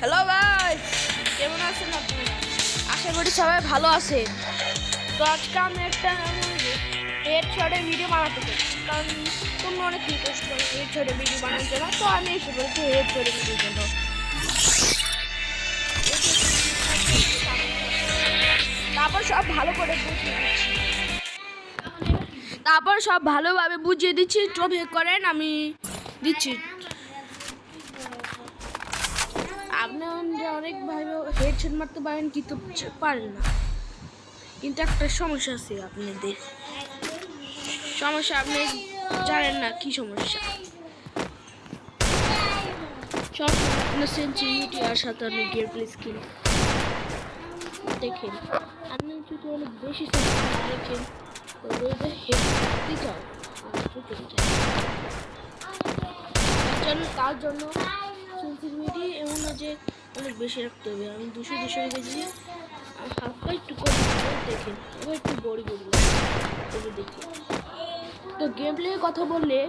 Hello guys, কেমন আছেন আপনারা? আশা করি সবাই ভালো আছেন। তো আজকে আমি একটা হেডশটের ভিডিও বানাতে চাই, কারণ তোমরা অনেক রিকোয়েস্ট করো হেডশটের ভিডিও বানানোর জন্য। তো আমি এসে বলছি হেডশটের ভিডিওর জন্য। তারপর সব ভালো করে বুঝিয়ে দিচ্ছি, তারপর সব ভালোভাবে বুঝিয়ে দিচ্ছি। চোখে করেন, আমি দিচ্ছি। আপনি অনেক ভাবে হেডশট মারতে পারেন, কিন্তু পারেন না। কিন্তু একটা সমস্যা আছে আপনাদের, সমস্যা আপনি জানেন না কি সমস্যা। সব আপনার সেন্সিটিভিটি আর সাথে অনেক গেম প্লে স্কিল দেখেন। আপনি যদি অনেক বেশি সেন্সিটিভ দেখেন তবে হেডশট দিতে হবে, চলে যায়। তার জন্য সেন্সিটিভিটি এমন না যে অনেক বেশি রাখতে হবে। আমি 200 রেখেছি, হালকা একটু কম দেখেন। এবার একটু বড়ি করবো, তবে দেখি। তো গেম প্লে কথা বললে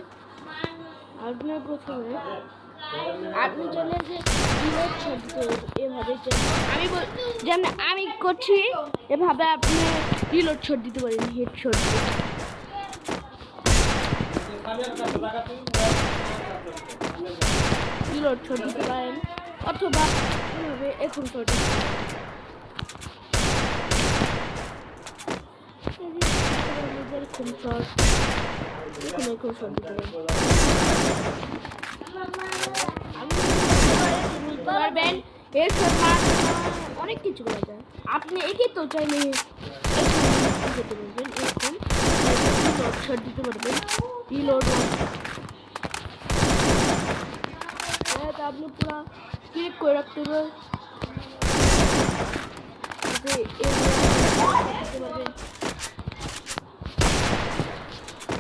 আপনার প্রথমে আপনি চলে যে রিলোড শট দিতে হবে। এভাবে যেমন আমি করছি, এভাবে আপনি রিলোড শট দিতে পারেন। হেডশট রিলোড শট দিতে পারেন, অথবা এভাবে এখন শট দিতে পারেন। এরকম শট, এরকম শট দিতে পারবেন। হেডশট অনেক কিছু করা যায়। আপনি একে তো চাইলে যেতে পারবেন, এরকম শট দিতে পারবেন। রিলোড আপনি পুরো ক্লিক করে রাখতে হবে,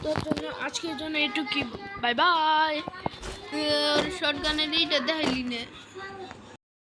তোর জন্য আজকের জন্য এটুকুই। Bye bye. শর্টগানের এইটা দেখাইলি না।